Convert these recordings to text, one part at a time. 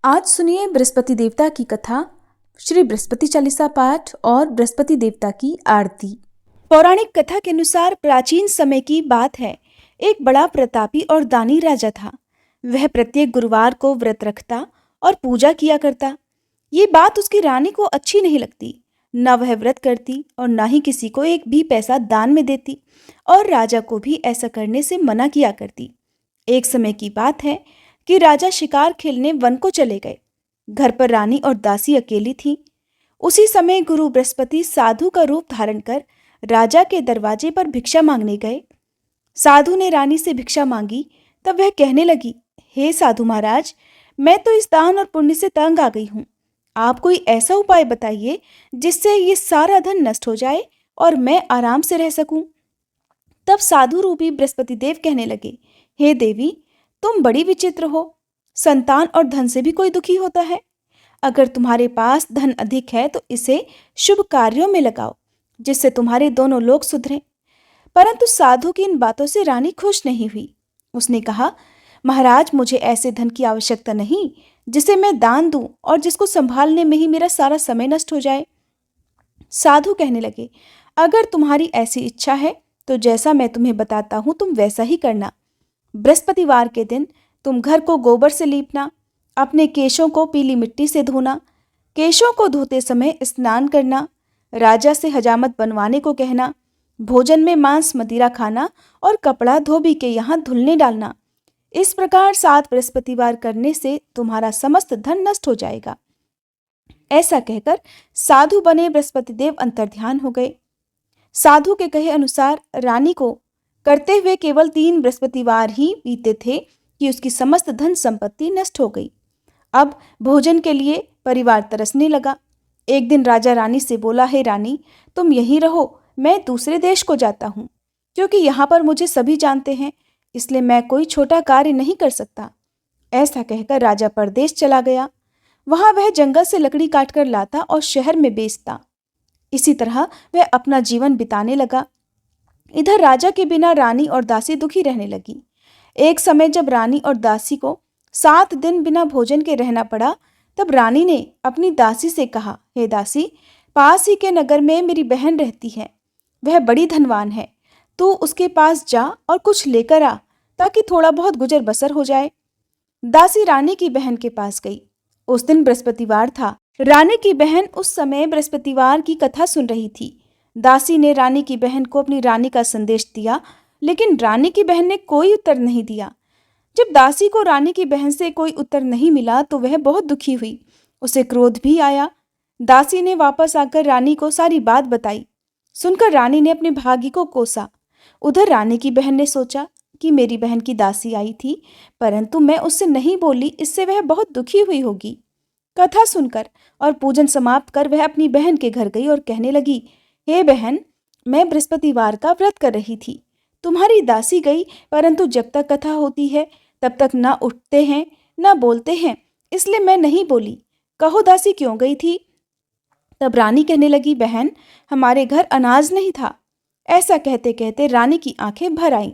आज सुनिए बृहस्पति देवता की कथा, श्री बृहस्पति चालीसा पाठ और बृहस्पति देवता की आरती। पौराणिक कथा के अनुसार प्राचीन समय की बात है। एक बड़ा प्रतापी और दानी राजा था। वह प्रत्येक गुरुवार को व्रत रखता और पूजा किया करता। ये बात उसकी रानी को अच्छी नहीं लगती। न वह व्रत करती और न ही किसी को एक भी पैसा दान में देती, और राजा को भी ऐसा करने से मना किया करती। एक समय की बात है कि राजा शिकार खेलने वन को चले गए। घर पर रानी और दासी अकेली थी। उसी समय गुरु बृहस्पति साधु का रूप धारण कर राजा के दरवाजे पर भिक्षा मांगने गए। साधु ने रानी से भिक्षा मांगी, तब वह कहने लगी, हे साधु महाराज, मैं तो इस दान और पुण्य से तंग आ गई हूँ। आप कोई ऐसा उपाय बताइए जिससे ये सारा धन नष्ट हो जाए और मैं आराम से रह सकूं। तब साधु रूपी बृहस्पति देव कहने लगे, हे देवी, तुम बड़ी विचित्र हो। संतान और धन से भी कोई दुखी होता है। अगर तुम्हारे पास धन अधिक है तो इसे शुभ कार्यों में लगाओ, जिससे तुम्हारे दोनों लोग सुधरें। परंतु साधु की इन बातों से रानी खुश नहीं हुई। उसने कहा, महाराज, मुझे ऐसे धन की आवश्यकता नहीं जिसे मैं दान दूं और जिसको संभालने में ही मेरा सारा समय नष्ट हो जाए। साधु कहने लगे, अगर तुम्हारी ऐसी इच्छा है तो जैसा मैं तुम्हें बताता हूं तुम वैसा ही करना। बृहस्पतिवार के दिन तुम घर को गोबर से लीपना, अपने केशों को पीली मिट्टी से धोना, केशों को धोते समय स्नान करना, राजा से हजामत बनवाने को कहना, भोजन में मांस मदिरा खाना और कपड़ा धोबी के यहाँ धुलने डालना। इस प्रकार 7 बृहस्पतिवार करने से तुम्हारा समस्त धन नष्ट हो जाएगा। ऐसा कहकर साधु बने बृहस्पति देव अंतर्ध्यान हो गए। साधु के कहे अनुसार रानी को करते हुए केवल 3 बृहस्पतिवार ही बीते थे कि उसकी समस्त धन संपत्ति नष्ट हो गई। अब भोजन के लिए परिवार तरसने लगा। एक दिन राजा रानी से बोला, हे रानी, तुम यहीं रहो, मैं दूसरे देश को जाता हूँ, क्योंकि यहाँ पर मुझे सभी जानते हैं, इसलिए मैं कोई छोटा कार्य नहीं कर सकता। ऐसा कहकर राजा परदेश चला गया। वहाँ वह जंगल से लकड़ी काटकर लाता और शहर में बेचता। इसी तरह वह अपना जीवन बिताने लगा। इधर राजा के बिना रानी और दासी दुखी रहने लगी। एक समय जब रानी और दासी को 7 दिन बिना भोजन के रहना पड़ा, तब रानी ने अपनी दासी से कहा, हे दासी, पास ही के नगर में मेरी बहन रहती है। वह बड़ी धनवान है। तू उसके पास जा और कुछ लेकर आ, ताकि थोड़ा बहुत गुजर बसर हो जाए। दासी रानी की बहन के पास गई। उस दिन बृहस्पतिवार था। रानी की बहन उस समय बृहस्पतिवार की कथा सुन रही थी। दासी ने रानी की बहन को अपनी रानी का संदेश दिया, लेकिन रानी की बहन ने कोई उत्तर नहीं दिया। जब दासी को रानी की बहन से कोई उत्तर नहीं मिला तो वह बहुत दुखी हुई। उसे क्रोध भी आया। दासी ने वापस आकर रानी को सारी बात बताई। सुनकर रानी ने अपने भाग्य को कोसा। उधर रानी की बहन ने सोचा कि मेरी बहन की दासी आई थी, परंतु मैं उससे नहीं बोली, इससे वह बहुत दुखी हुई होगी। कथा सुनकर और पूजन समाप्त कर वह अपनी बहन के घर गई और कहने लगी, हे बहन, मैं बृहस्पतिवार का व्रत कर रही थी। तुम्हारी दासी गई, परंतु जब तक कथा होती है तब तक ना उठते हैं ना बोलते हैं, इसलिए मैं नहीं बोली। कहो दासी क्यों गई थी? तब रानी कहने लगी, बहन, हमारे घर अनाज नहीं था। ऐसा कहते कहते रानी की आंखें भर आईं।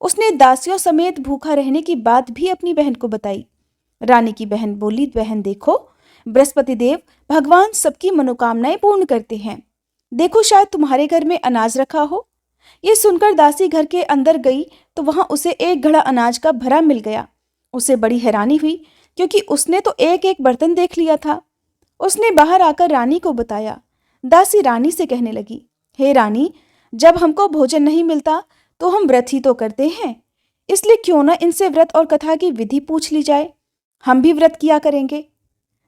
उसने दासियों समेत भूखा रहने की बात भी अपनी बहन को बताई। रानी की बहन बोली, बहन देखो, बृहस्पति देव भगवान सबकी मनोकामनाएं पूर्ण करते हैं। देखो, शायद तुम्हारे घर में अनाज रखा हो। ये सुनकर दासी घर के अंदर गई तो वहां उसे एक घड़ा अनाज का भरा मिल गया। उसे बड़ी हैरानी हुई, क्योंकि उसने तो एक एक बर्तन देख लिया था। उसने बाहर आकर रानी को बताया। दासी रानी से कहने लगी, हे रानी, जब हमको भोजन नहीं मिलता तो हम व्रत ही तो करते हैं, इसलिए क्यों ना इनसे व्रत और कथा की विधि पूछ ली जाए। हम भी व्रत किया करेंगे।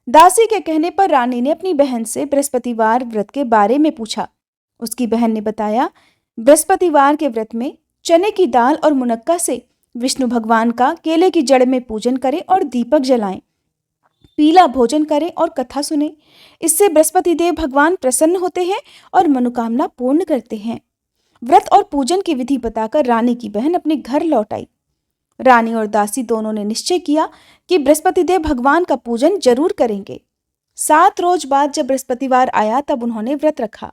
दासी के कहने पर रानी ने अपनी बहन से बृहस्पतिवार व्रत के बारे में पूछा। उसकी बहन ने बताया, बृहस्पतिवार के व्रत में चने की दाल और मुनक्का से विष्णु भगवान का केले की जड़ में पूजन करें और दीपक जलाएं, पीला भोजन करें और कथा सुने। इससे बृहस्पति देव भगवान प्रसन्न होते हैं और मनोकामना पूर्ण करते हैं। व्रत और पूजन की विधि बताकर रानी की बहन अपने घर लौट आई। रानी और दासी दोनों ने निश्चय किया कि बृहस्पति देव भगवान का पूजन जरूर करेंगे। 7 रोज बाद जब बृहस्पतिवार आया तब उन्होंने व्रत रखा।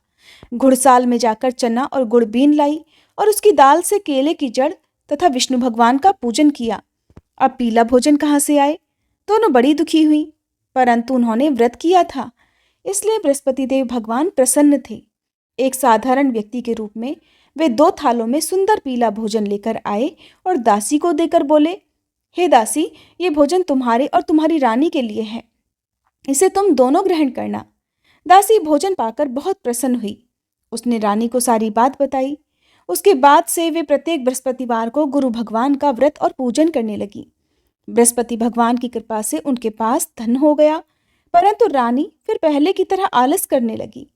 घुड़साल में जाकर चना और गुड़ बीन लाई और उसकी दाल से केले की जड़ तथा विष्णु भगवान का पूजन किया। अब पीला भोजन कहाँ से आए? दोनों बड़ी दुखी हुई। परंतु उन्होंने व्रत किया था, इसलिए बृहस्पति देव भगवान प्रसन्न थे। एक साधारण व्यक्ति के रूप में वे 2 थालों में सुंदर पीला भोजन लेकर आए और दासी को देकर बोले, हे दासी, ये भोजन तुम्हारे और तुम्हारी रानी के लिए है, इसे तुम दोनों ग्रहण करना। दासी भोजन पाकर बहुत प्रसन्न हुई। उसने रानी को सारी बात बताई। उसके बाद से वे प्रत्येक बृहस्पतिवार को गुरु भगवान का व्रत और पूजन करने लगी। बृहस्पति भगवान की कृपा से उनके पास धन हो गया, परंतु रानी फिर पहले की तरह आलस करने लगी।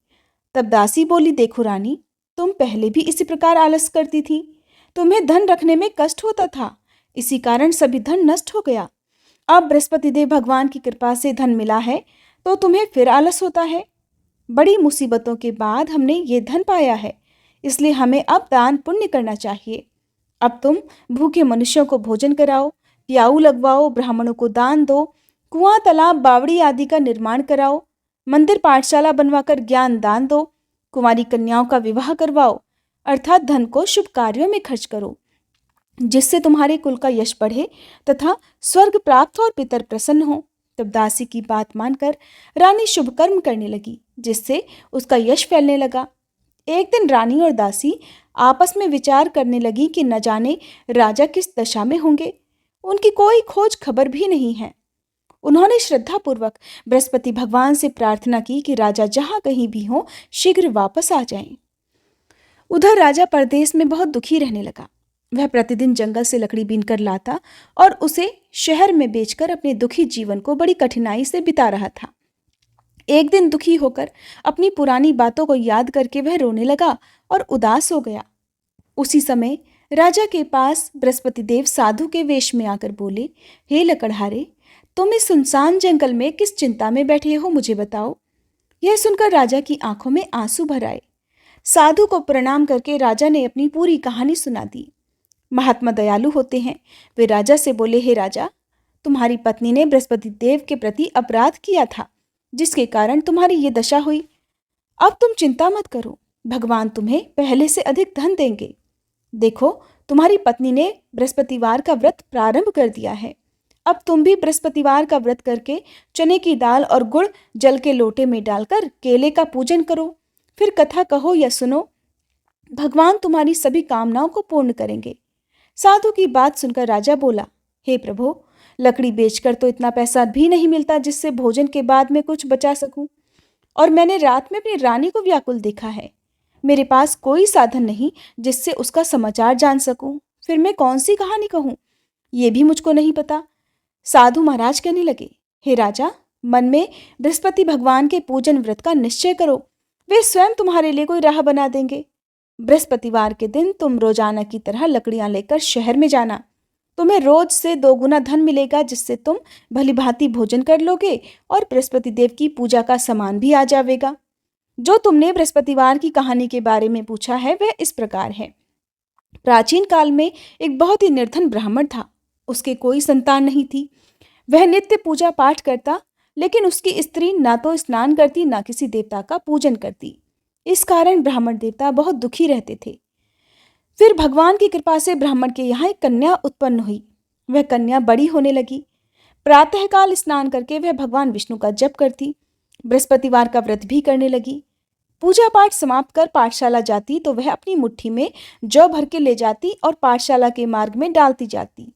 तब दासी बोली, देखो रानी, तुम पहले भी इसी प्रकार आलस करती थी। तुम्हें धन रखने में कष्ट होता था, इसी कारण सभी धन नष्ट हो गया। अब बृहस्पति देव भगवान की कृपा से धन मिला है तो तुम्हें फिर आलस होता है। बड़ी मुसीबतों के बाद हमने ये धन पाया है, इसलिए हमें अब दान पुण्य करना चाहिए। अब तुम भूखे मनुष्यों को भोजन कराओ, प्याऊ लगवाओ, ब्राह्मणों को दान दो, कुआं, तालाब, बावड़ी आदि का निर्माण कराओ, मंदिर पाठशाला बनवाकर ज्ञान दान दो, कुंवारी कन्याओं का विवाह करवाओ, अर्थात धन को शुभ कार्यों में खर्च करो, जिससे तुम्हारे कुल का यश बढ़े तथा स्वर्ग प्राप्त हो और पितर प्रसन्न हो। तब दासी की बात मानकर रानी शुभ कर्म करने लगी, जिससे उसका यश फैलने लगा। एक दिन रानी और दासी आपस में विचार करने लगी कि न जाने राजा किस दशा में होंगे, उनकी कोई खोज खबर भी नहीं है। उन्होंने श्रद्धापूर्वक बृहस्पति भगवान से प्रार्थना की कि राजा जहाँ कहीं भी हो शीघ्र वापस आ जाएं। उधर राजा परदेश में बहुत दुखी रहने लगा। वह प्रतिदिन जंगल से लकड़ी बीनकर लाता और उसे शहर में बेचकर अपने दुखी जीवन को बड़ी कठिनाई से बिता रहा था। एक दिन दुखी होकर अपनी पुरानी बातों को याद करके वह रोने लगा और उदास हो गया। उसी समय राजा के पास बृहस्पति देव साधु के वेश में आकर बोले, हे लकड़हारे, तुम इस सुनसान जंगल में किस चिंता में बैठे हो, मुझे बताओ। यह सुनकर राजा की आंखों में आंसू भर आए। साधु को प्रणाम करके राजा ने अपनी पूरी कहानी सुना दी। महात्मा दयालु होते हैं। वे राजा से बोले, हे राजा, तुम्हारी पत्नी ने बृहस्पति देव के प्रति अपराध किया था, जिसके कारण तुम्हारी ये दशा हुई। अब तुम चिंता मत करो, भगवान तुम्हें पहले से अधिक धन देंगे। देखो, तुम्हारी पत्नी ने बृहस्पतिवार का व्रत प्रारंभ कर दिया है। अब तुम भी बृहस्पतिवार का व्रत करके चने की दाल और गुड़ जल के लोटे में डालकर केले का पूजन करो, फिर कथा कहो या सुनो। भगवान तुम्हारी सभी कामनाओं को पूर्ण करेंगे। साधु की बात सुनकर राजा बोला, हे प्रभु, लकड़ी बेचकर तो इतना पैसा भी नहीं मिलता जिससे भोजन के बाद में कुछ बचा सकूं, और मैंने रात में अपनी रानी को व्याकुल देखा है। मेरे पास कोई साधन नहीं जिससे उसका समाचार जान सकूं, फिर मैं कौन सी कहानी कहूं, ये भी मुझको नहीं पता। साधु महाराज कहने लगे, हे राजा, मन में बृहस्पति भगवान के पूजन व्रत का निश्चय करो, वे स्वयं तुम्हारे लिए कोई राह बना देंगे। बृहस्पतिवार के दिन तुम रोजाना की तरह लकड़ियां लेकर शहर में जाना। तुम्हें रोज से 2 गुना धन मिलेगा, जिससे तुम भलीभांति भोजन कर लोगे और बृहस्पति देव की पूजा का सामान भी आ जाएगा। जो तुमने बृहस्पतिवार की कहानी के बारे में पूछा है वह इस प्रकार है। प्राचीन काल में एक बहुत ही निर्धन ब्राह्मण था। उसके कोई संतान नहीं थी। वह नित्य पूजा पाठ करता, लेकिन उसकी स्त्री ना तो स्नान करती ना किसी देवता का पूजन करती। इस कारण ब्राह्मण देवता बहुत दुखी रहते थे। फिर भगवान की कृपा से ब्राह्मण के यहाँ एक कन्या उत्पन्न हुई। वह कन्या बड़ी होने लगी। प्रातःकाल स्नान करके वह भगवान विष्णु का जप करती, बृहस्पतिवार का व्रत भी करने लगी। पूजा पाठ समाप्त कर पाठशाला जाती तो वह अपनी मुट्ठी में जौ भर के ले जाती और पाठशाला के मार्ग में डालती जाती।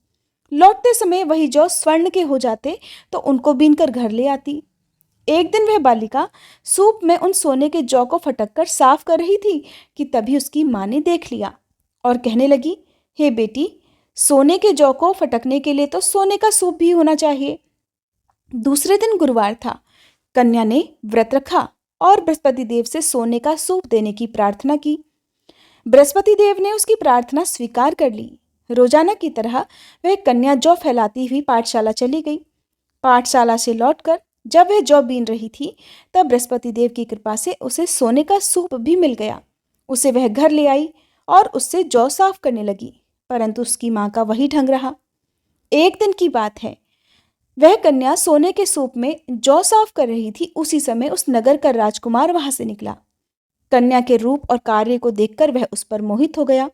लौटते समय वही जौ स्वर्ण के हो जाते तो उनको बीनकर घर ले आती। एक दिन वह बालिका सूप में उन सोने के जौ को फटक कर साफ कर रही थी कि तभी उसकी माँ ने देख लिया और कहने लगी, हे बेटी, सोने के जौ को फटकने के लिए तो सोने का सूप भी होना चाहिए। दूसरे दिन गुरुवार था। कन्या ने व्रत रखा और बृहस्पति देव से सोने का सूप देने की प्रार्थना की। बृहस्पति देव ने उसकी प्रार्थना स्वीकार कर ली। रोजाना की तरह वह कन्या जौ फैलाती हुई पाठशाला चली गई। पाठशाला से लौटकर जब वह जौ बीन रही थी तब बृहस्पति देव की कृपा से उसे सोने का सूप भी मिल गया। उसे वह घर ले आई और उससे जौ साफ करने लगी, परंतु उसकी माँ का वही ढंग रहा। एक दिन की बात है, वह कन्या सोने के सूप में जौ साफ कर रही थी। उसी समय उस नगर का राजकुमार वहां से निकला। कन्या के रूप और कार्य को देखकर वह उस पर मोहित हो गया।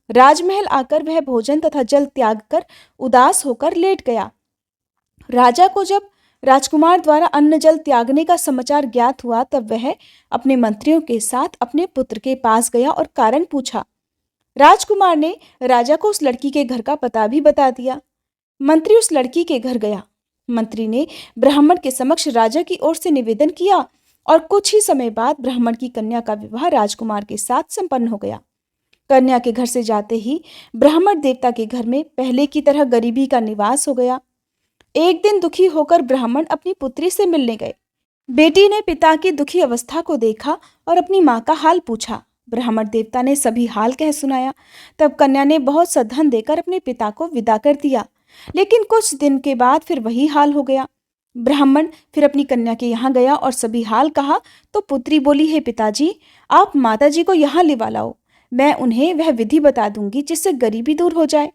राजमहल आकर वह भोजन तथा जल त्याग कर उदास होकर लेट गया। राजा को जब राजकुमार द्वारा अन्न जल त्यागने का समाचार ज्ञात हुआ तब वह अपने मंत्रियों के साथ अपने पुत्र के पास गया और कारण पूछा। राजकुमार ने राजा को उस लड़की के घर का पता भी बता दिया। मंत्री उस लड़की के घर गया। मंत्री ने ब्राह्मण के समक्ष राजा की ओर से निवेदन किया और कुछ ही समय बाद ब्राह्मण की कन्या का विवाह राजकुमार के साथ संपन्न हो गया। कन्या के घर से जाते ही ब्राह्मण देवता के घर में पहले की तरह गरीबी का निवास हो गया। एक दिन दुखी होकर ब्राह्मण अपनी पुत्री से मिलने गए। बेटी ने पिता की दुखी अवस्था को देखा और अपनी माँ का हाल पूछा। ब्राह्मण देवता ने सभी हाल कह सुनाया। तब कन्या ने बहुत सा धन देकर अपने पिता को विदा कर दिया, लेकिन कुछ दिन के बाद फिर वही हाल हो गया। ब्राह्मण फिर अपनी कन्या के यहाँ गया और सभी हाल कहा तो पुत्री बोली, हे पिताजी, आप माताजी को यहाँ लिवा लाओ, मैं उन्हें वह विधि बता दूंगी जिससे गरीबी दूर हो जाए।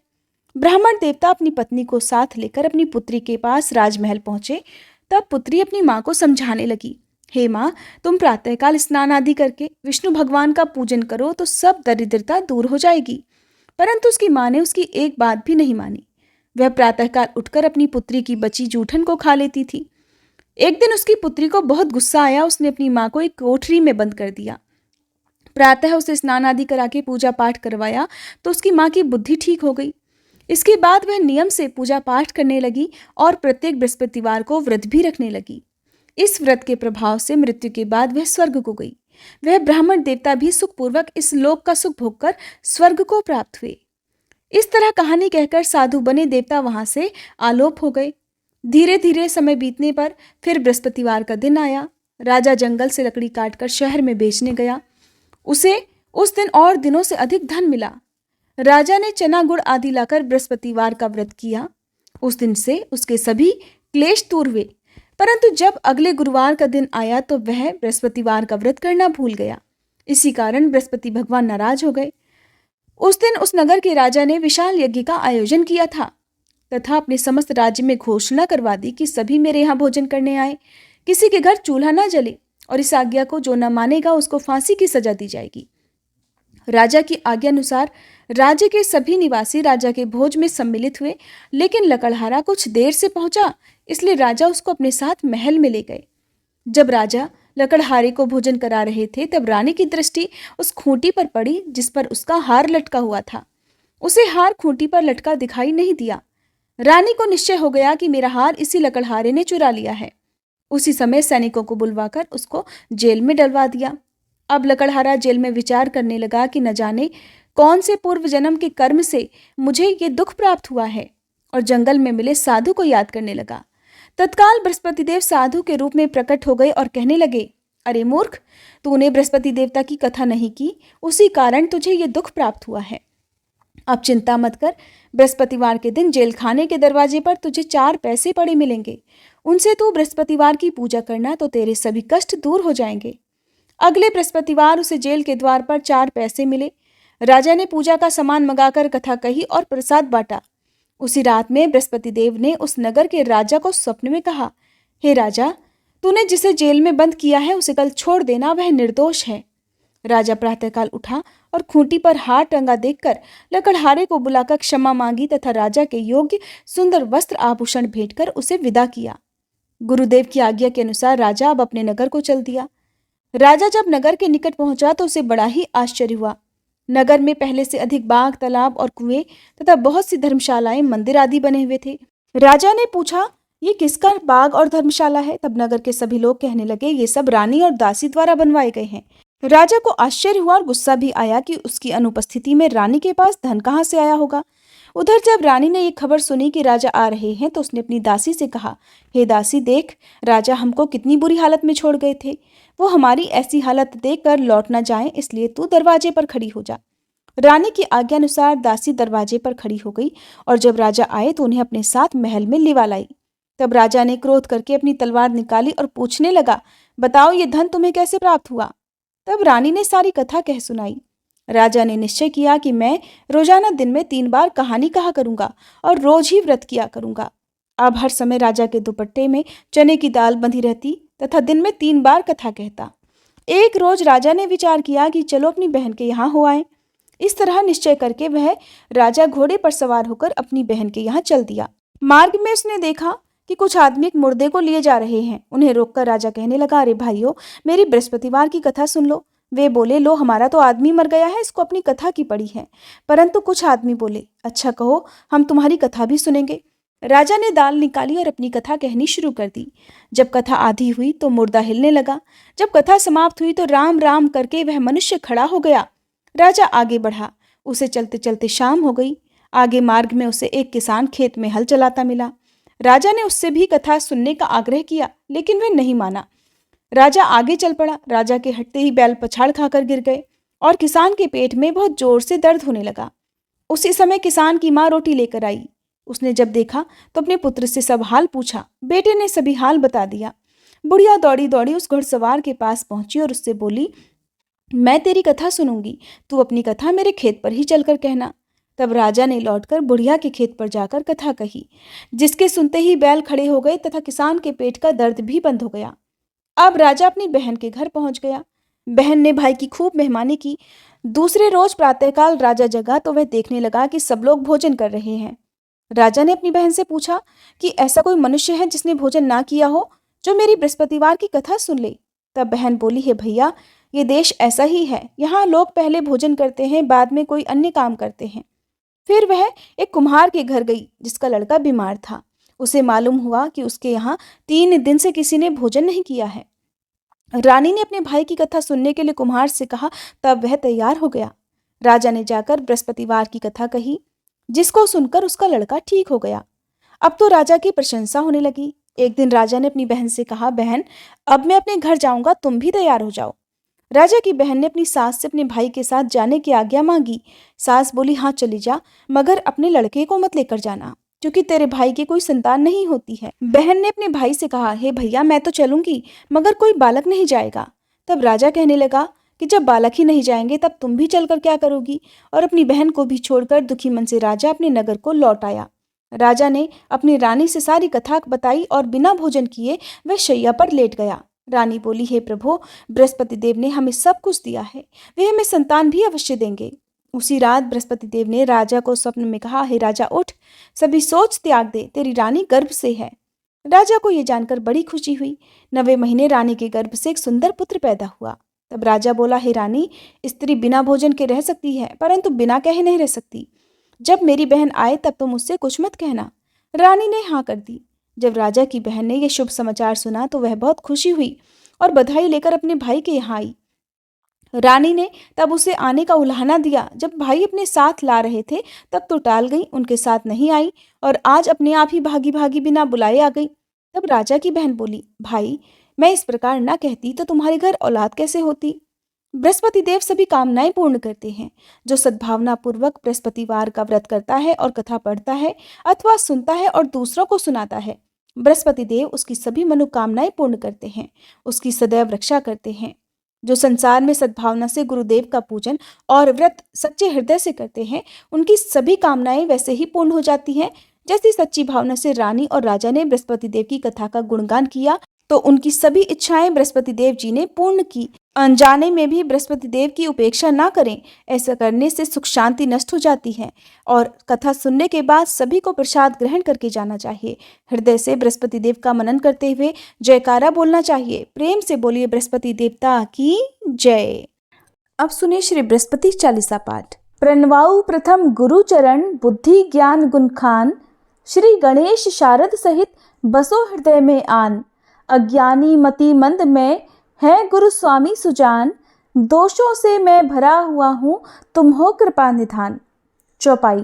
ब्राह्मण देवता अपनी पत्नी को साथ लेकर अपनी पुत्री के पास राजमहल पहुंचे। तब पुत्री अपनी माँ को समझाने लगी, हे माँ, तुम प्रातःकाल स्नान आदि करके विष्णु भगवान का पूजन करो तो सब दरिद्रता दूर हो जाएगी। परंतु उसकी माँ ने उसकी एक बात भी नहीं मानी। वह प्रातःकाल उठकर अपनी पुत्री की बची जूठन को खा लेती थी। एक दिन उसकी पुत्री को बहुत गुस्सा आया। उसने अपनी माँ को एक कोठरी में बंद कर दिया। प्रातः उसे स्नान आदि करा के पूजा पाठ करवाया तो उसकी माँ की बुद्धि ठीक हो गई। इसके बाद वह नियम से पूजा पाठ करने लगी और प्रत्येक बृहस्पतिवार को व्रत भी रखने लगी। इस व्रत के प्रभाव से मृत्यु के बाद वह स्वर्ग को गई। वह ब्राह्मण देवता भी सुखपूर्वक इस लोक का सुख भोगकर स्वर्ग को प्राप्त हुए। इस तरह कहानी कहकर साधु बने देवता वहां से आलोप हो गए। धीरे धीरे समय बीतने पर फिर बृहस्पतिवार का दिन आया। राजा जंगल से लकड़ी काटकर शहर में बेचने गया। उसे उस दिन और दिनों से अधिक धन मिला। राजा ने चना गुड़ आदि लाकर बृहस्पतिवार का व्रत किया। उस दिन से उसके सभी क्लेश दूर हुए। परंतु जब अगले गुरुवार का दिन आया तो वह बृहस्पतिवार का व्रत करना भूल गया। इसी कारण बृहस्पति भगवान नाराज हो गए। उस दिन उस नगर के राजा ने विशाल यज्ञ का आयोजन किया था तथा अपने समस्त राज्य में घोषणा करवा दी कि सभी मेरे यहाँ भोजन करने आए, किसी के घर चूल्हा न जले और इस आज्ञा को जो न मानेगा उसको फांसी की सजा दी जाएगी। राजा की आज्ञा अनुसार राज्य के सभी निवासी राजा के भोज में सम्मिलित हुए, लेकिन लकड़हारा कुछ देर से पहुंचा, इसलिए राजा उसको अपने साथ महल में ले गए। जब राजा लकड़हारे को भोजन करा रहे थे तब रानी की दृष्टि उस खूंटी पर पड़ी जिस पर उसका हार लटका हुआ था। उसे हार खूंटी पर लटका दिखाई नहीं दिया। रानी को निश्चय हो गया कि मेरा हार इसी लकड़हारे ने चुरा लिया है। उसी समय सैनिकों को बुलवाकर उसको जेल में डलवा दिया। अब लकड़हारा जेल में विचार करने लगा कि न जाने कौन से पूर्व जन्म के कर्म से मुझे ये दुख प्राप्त हुआ है, और जंगल में मिले साधु को याद करने लगा। तत्काल बृहस्पति देव साधु के रूप में प्रकट हो गए और कहने लगे, अरे मूर्ख, तूने बृहस्पति देवता की कथा नहीं की, उसी कारण तुझे ये दुख प्राप्त हुआ है। अब चिंता मत कर, बृहस्पतिवार के दिन जेल खाने के दरवाजे पर तुझे 4 पैसे पड़े मिलेंगे। उनसे तू बृहस्पतिवार की पूजा करना तो तेरे सभी कष्ट दूर हो जाएंगे। अगले बृहस्पतिवार उसे जेल के द्वार पर 4 पैसे मिले। राजा ने पूजा का सामान मंगाकर कथा कही और प्रसाद बांटा। उसी रात में बृहस्पति देव ने उस नगर के राजा को स्वप्न में कहा, हे राजा, तूने जिसे जेल में बंद किया है उसे कल छोड़ देना, वह निर्दोष है। राजा प्रातःकाल उठा और खूंटी पर हार टंगा देखकर लकड़हारे को बुलाकर क्षमा मांगी तथा राजा के योग्य सुंदर वस्त्र आभूषण भेंटकर उसे विदा किया। गुरुदेव की आज्ञा के अनुसार राजा अब अपने नगर को चल दिया। राजा जब नगर के निकट पहुंचा तो उसे बड़ा ही आश्चर्य हुआ। नगर में पहले से अधिक बाग, तालाब और कुएं तथा बहुत सी धर्मशालाएं, मंदिर आदि बने हुए थे। राजा ने पूछा, ये किसका बाग और धर्मशाला है? तब नगर के सभी लोग कहने लगे, ये सब रानी और दासी द्वारा बनवाए गए हैं। राजा को आश्चर्य हुआ और गुस्सा भी आया कि उसकी अनुपस्थिति में रानी के पास धन कहाँ से आया होगा। उधर जब रानी ने ये खबर सुनी कि राजा आ रहे हैं तो उसने अपनी दासी से कहा, हे दासी, देख, राजा हमको कितनी बुरी हालत में छोड़ गए थे। वो हमारी ऐसी हालत देखकर लौट न जाएं, इसलिए तू दरवाजे पर खड़ी हो जा। रानी की आज्ञा अनुसार दासी दरवाजे पर खड़ी हो गई और जब राजा आए तो उन्हें अपने साथ महल में लिवा लाई। तब राजा ने क्रोध करके अपनी तलवार निकाली और पूछने लगा, बताओ ये धन तुम्हें कैसे प्राप्त हुआ? तब रानी ने सारी कथा कह सुनाई। राजा ने निश्चय किया कि मैं रोजाना दिन में 3 बार कहानी कहा करूंगा और रोज ही व्रत किया करूंगा। अब हर समय राजा के दुपट्टे में चने की दाल बंधी रहती तथा दिन में 3 बार कथा कहता। एक रोज राजा ने विचार किया कि चलो अपनी बहन के यहाँ हो आए। इस तरह निश्चय करके वह राजा घोड़े पर सवार होकर अपनी बहन के यहाँ चल दिया। मार्ग में उसने देखा कि कुछ आदमी एक मुर्दे को लिए जा रहे हैं। उन्हें रोककर राजा कहने लगा, अरे भाइयों, मेरी बृहस्पतिवार की कथा सुन लो। वे बोले, लो, हमारा तो आदमी मर गया है, इसको अपनी कथा की पड़ी है। परंतु कुछ आदमी बोले, अच्छा कहो, हम तुम्हारी कथा भी सुनेंगे। राजा ने दाल निकाली और अपनी कथा कहनी शुरू कर दी। जब कथा आधी हुई तो मुर्दा हिलने लगा। जब कथा समाप्त हुई तो राम राम करके वह मनुष्य खड़ा हो गया। राजा आगे बढ़ा। उसे चलते चलते शाम हो गई। आगे मार्ग में उसे एक किसान खेत में हल चलाता मिला। राजा ने उससे भी कथा सुनने का आग्रह किया, लेकिन वह नहीं माना। राजा आगे चल पड़ा। राजा के हटते ही बैल पछाड़ खाकर गिर गए और किसान के पेट में बहुत जोर से दर्द होने लगा। उसी समय किसान की माँ रोटी लेकर आई। उसने जब देखा तो अपने पुत्र से सब हाल पूछा। बेटे ने सभी हाल बता दिया। बुढ़िया दौड़ी दौड़ी उस घुड़सवार के पास पहुंची और उससे बोली, मैं तेरी कथा सुनूंगी, तू अपनी कथा मेरे खेत पर ही चलकर कहना। तब राजा ने लौटकर बुढ़िया के खेत पर जाकर कथा कही, जिसके सुनते ही बैल खड़े हो गए तथा किसान के पेट का दर्द भी बंद हो गया। अब राजा अपनी बहन के घर पहुंच गया। बहन ने भाई की खूब मेहमानी की। दूसरे रोज प्रातःकाल राजा जगा तो वह देखने लगा कि सब लोग भोजन कर रहे हैं। राजा ने अपनी बहन से पूछा कि ऐसा कोई मनुष्य है जिसने भोजन ना किया हो, जो मेरी बृहस्पतिवार की कथा सुन ले। तब बहन बोली, है भैया, ये देश ऐसा ही है। यहाँ लोग पहले भोजन करते हैं, बाद में कोई अन्य काम करते हैं। फिर वह एक कुम्हार के घर गई जिसका लड़का बीमार था। उसे मालूम हुआ कि उसके यहाँ 3 दिन से किसी ने भोजन नहीं किया है। रानी ने अपने भाई की कथा सुनने के लिए कुम्हार से कहा, तब वह तैयार हो गया। राजा ने जाकर बृहस्पतिवार की कथा कही, जिसको सुनकर उसका लड़का ठीक हो गया। अब तो राजा की प्रशंसा होने लगी। एक दिन राजा ने अपनी बहन से कहा, बहन, अब मैं अपने घर जाऊंगा, तुम भी तैयार हो जाओ। राजा की बहन ने अपनी सास से अपने भाई के साथ जाने की आज्ञा मांगी। सास बोली, हाँ चली जा, मगर अपने लड़के को मत लेकर जाना, क्योंकि तेरे भाई की कोई संतान नहीं होती है। बहन ने अपने भाई से कहा, हे भैया, मैं तो चलूंगी, मगर कोई बालक नहीं जाएगा। तब राजा कहने लगा कि जब बालक ही नहीं जाएंगे तब तुम भी चलकर क्या करोगी। और अपनी बहन को भी छोड़कर दुखी मन से राजा अपने नगर को लौट आया। राजा ने अपनी रानी से सारी कथा बताई और बिना भोजन किए वह शैया पर लेट गया। रानी बोली, हे प्रभु, बृहस्पति देव ने हमें सब कुछ दिया है, वे हमें संतान भी अवश्य देंगे। उसी रात बृहस्पति देव ने राजा को स्वप्न में कहा, हे राजा, उठ, सभी सोच त्याग दे, तेरी रानी गर्भ से है। राजा को यह जानकर बड़ी खुशी हुई। 9वें महीने रानी के गर्भ से एक सुंदर पुत्र पैदा हुआ। तब राजा बोला, हे रानी, स्त्री बिना भोजन के रह सकती है, परंतु बिना कहे नहीं रह सकती। जब मेरी बहन आए तब तुम मुझसे कुछ मत कहना। रानी ने हाँ कर दी। जब राजा की बहन ने यह शुभ समाचार सुना तो वह बहुत खुशी हुई और बधाई लेकर अपने भाई के यहाँ आई। रानी ने तब उसे आने का उलाहना दिया। जब भाई अपने साथ ला रहे थे तब तो टाल गई, उनके साथ नहीं आई और आज अपने आप ही भागी भागी बिना बुलाए आ गई। तब राजा की बहन बोली, भाई, मैं इस प्रकार न कहती तो तुम्हारे घर औलाद कैसे होती। बृहस्पति देव सभी कामनाएं पूर्ण करते हैं। जो सद्भावना पूर्वक बृहस्पतिवार का व्रत करता है और कथा पढ़ता है अथवा सुनता है और दूसरों को सुनाता है, बृहस्पति देव उसकी सभी मनोकामनाएं पूर्ण करते हैं, उसकी सदैव रक्षा करते हैं। जो संसार में सद्भावना से गुरुदेव का पूजन और व्रत सच्चे हृदय से करते हैं, उनकी सभी कामनाएं वैसे ही पूर्ण हो जाती हैं जैसी सच्ची भावना से रानी और राजा ने बृहस्पति देव की कथा का गुणगान किया तो उनकी सभी इच्छाएं बृहस्पति देव जी ने पूर्ण की। अनजाने में भी बृहस्पति देव की उपेक्षा ना करें, ऐसा करने से सुख शांति नष्ट हो जाती है। और कथा सुनने के बाद सभी को प्रसाद ग्रहण करके जाना चाहिए। हृदय से बृहस्पति देव का मनन करते हुए जयकारा बोलना चाहिए। प्रेम से बोलिए, बृहस्पति देवता की जय। अब सुनिए श्री बृहस्पति चालीसा पाठ। प्रणवाऊ प्रथम गुरु चरण, बुद्धि ज्ञान गुण खान, श्री गणेश शारद सहित बसो हृदय में आन। अज्ञानी मति मंद में है गुरु स्वामी सुजान, दोषों से मैं भरा हुआ हूँ, तुम हो कृपा निधान। चौपाई।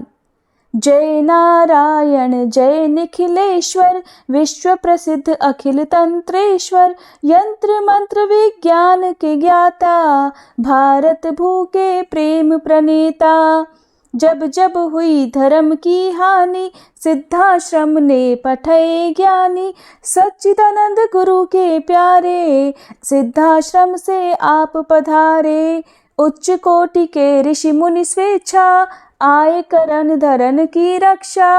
जय नारायण जय निखिलेश्वर, विश्व प्रसिद्ध अखिल तंत्रेश्वर, यंत्र मंत्र विज्ञान के ज्ञाता, भारत भू के प्रेम प्रणेता। जब जब हुई धर्म की हानि, सिद्धाश्रम ने पठे ज्ञानी, सच्चिदानंद गुरु के प्यारे, सिद्धाश्रम से आप पधारे। उच्च कोटि के ऋषि मुनि स्वेच्छा, आए करन धरन की रक्षा।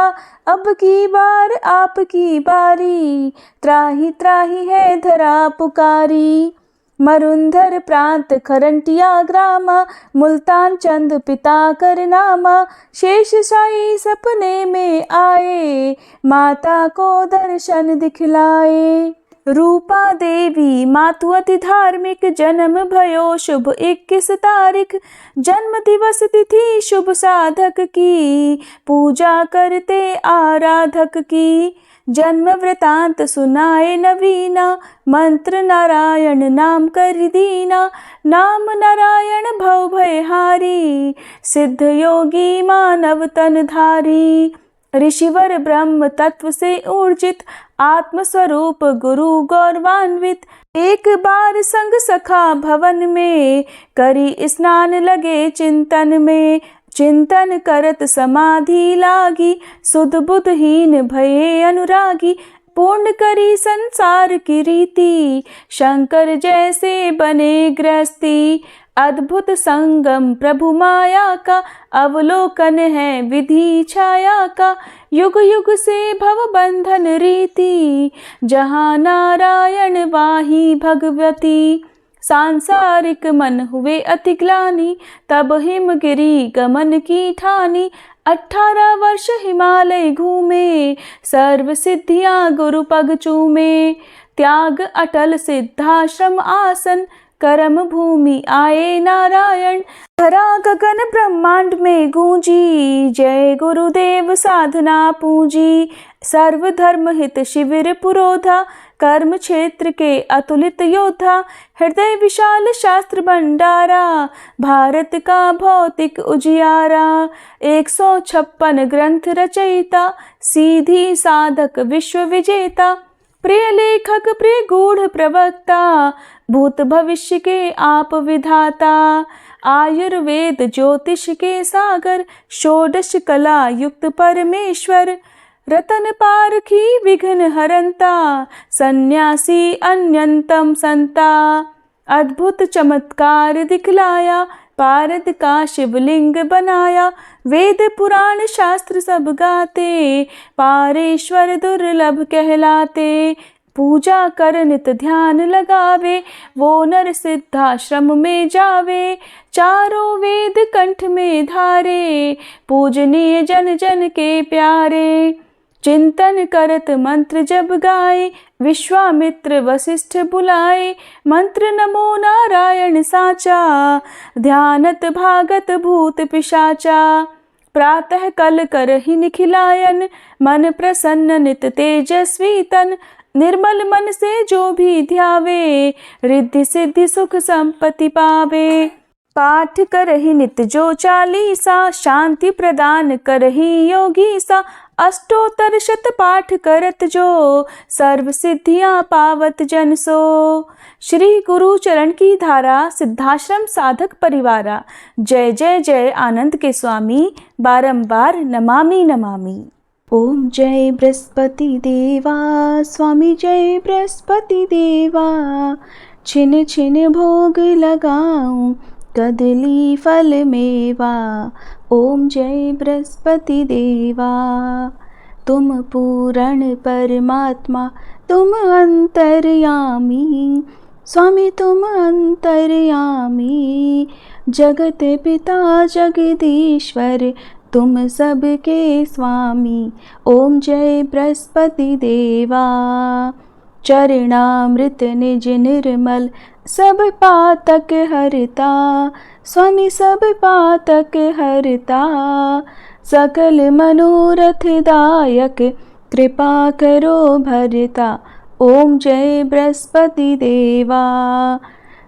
अब की बार आपकी बारी, त्राही त्राही है धरा पुकारी। मरुंधर प्रांत खरंटिया ग्राम, मुल्तान चंद पिता कर नामा। शेष शाही सपने में आए, माता को दर्शन दिखलाए। रूपा देवी मातु अति धार्मिक, जन्म भयो शुभ 21 तारीख। जन्म दिवस तिथि शुभ साधक की, पूजा करते आराधक की। जन्म वृतांत सुनाए नवीना, मंत्र नारायण नाम कर दीना। नाम नारायण भव भयहारी, सिद्ध योगी मानव तन धारी। ऋषिवर ब्रह्म तत्व से ऊर्जित, आत्म स्वरूप गुरु गौरवान्वित। एक बार संग सखा भवन में, करी स्नान लगे चिंतन में। चिंतन करत समाधि लागी, सुध बुधहीन भये अनुरागी। पूर्ण करी संसार की रीति, शंकर जैसे बने गृहस्थी। अद्भुत संगम प्रभु माया का, अवलोकन है विधि छाया का। युग युग से भव बंधन रीति, जहाँ नारायण वाही भगवती। सांसारिक मन हुए अति ग्लानि, तब हिमगिरि गमन की ठानी। 18 वर्ष हिमालय घूमे, सर्व सिद्धियां गुरु पग चूमे। त्याग अटल सिद्धाश्रम आसन, कर्म भूमि आए नारायण। धरा गगन ब्रह्मांड में गूंजी, जय गुरुदेव साधना पूंजी। सर्व धर्म हित शिविर पुरोधा, कर्म क्षेत्र के अतुलित योद्धा। हृदय विशाल शास्त्र भंडारा, भारत का भौतिक उजियारा। 156 ग्रंथ रचयिता, सीधी साधक विश्व विजेता। प्रिय लेखक प्रिय गूढ़ प्रवक्ता, भूत भविष्य के आप विधाता। आयुर्वेद ज्योतिष के सागर, षोडश कला युक्त परमेश्वर। रतन पारखी विघ्न हरंता, सन्यासी अन्यंतम संता। अद्भुत चमत्कार दिखलाया, पारद का शिवलिंग बनाया। वेद पुराण शास्त्र सब गाते, पारेश्वर दुर्लभ कहलाते। पूजा कर नित ध्यान लगावे, वो नर सिद्धाश्रम में जावे। चारों वेद कंठ में धारे, पूजनीय जन जन के प्यारे। चिंतन करत मंत्र जब गाए, विश्वामित्र वशिष्ठ बुलाए। मंत्र नमो नारायण साचा, ध्यानत भागत भूत पिशाचा। प्रातः कल करहि निखिलायन, मन प्रसन्न नित तेजस्वी तन। निर्मल मन से जो भी ध्यावे, रिद्धि सिद्धि सुख संपत्ति पावे। पाठ करहि नित जो चालीसा, शांति प्रदान करहि योगी सा। अष्टोत्तर शत पाठ करत जो, सर्व सिद्धियां पावत जन सो। श्री गुरु चरण की धारा, सिद्धाश्रम साधक परिवारा। जय जय जय आनंद के स्वामी, बारंबार नमामि नमामि। ओम जय बृहस्पति देवा, स्वामी जय बृहस्पति देवा। छिन छिन भोग लगाऊं, कदली फल मेवा। ओम जय बृहस्पति देवा। तुम पूर्ण परमात्मा, तुम अंतर्यामी। स्वामी तुम अंतर्यामी, जगत पिता जगदीश्वर, तुम सबके स्वामी। ओम जय बृहस्पति देवा। चरणामृत निज निर्मल, सब पातक हरता। स्वामी सब पातक हरता, सकल मनोरथ दायक, कृपा करो भरता। ओम जय बृहस्पति देवा।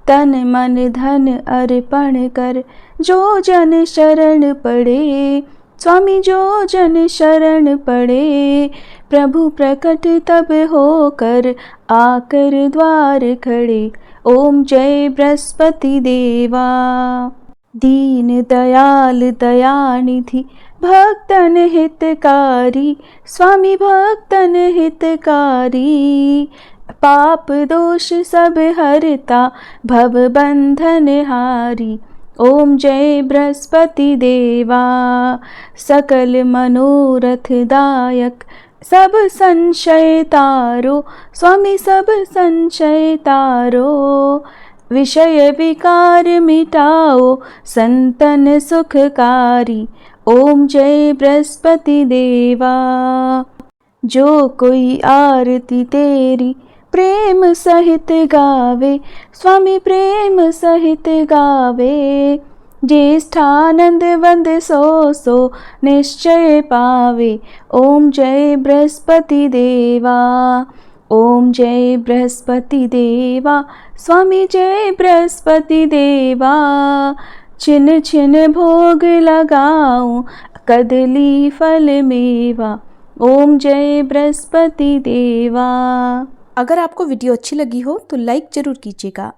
तन मन धन अर्पण कर, जो जन शरण पड़े। स्वामी जो जन शरण पड़े, प्रभु प्रकट तब होकर, आकर द्वार खड़े। ओम जय बृहस्पति देवा। दीन दयाल दयानिधि, भक्तन हितकारी। स्वामी भक्तन हितकारी, पाप दोष सब हरता, भव बंधन हारी। ओम जय बृहस्पति देवा। सकल मनोरथ दायक, सब संशय तारो। स्वामी सब संशय तारो, विषय विकार मिटाओ संतन सुखकारी। ओम जय बृहस्पति देवा। जो कोई आरती तेरी प्रेम सहित गावे, स्वामी प्रेम सहित गावे। ज्येष्ठानंद वंद सो सो निश्चय पावे। ओम जय बृहस्पति देवा। ओम जय बृहस्पति देवा। स्वामी जय बृहस्पति देवा। छिन छिन भोग लगाऊं कदली फल मेवा। ओम जय बृहस्पति देवा। अगर आपको वीडियो अच्छी लगी हो तो लाइक ज़रूर कीजिएगा।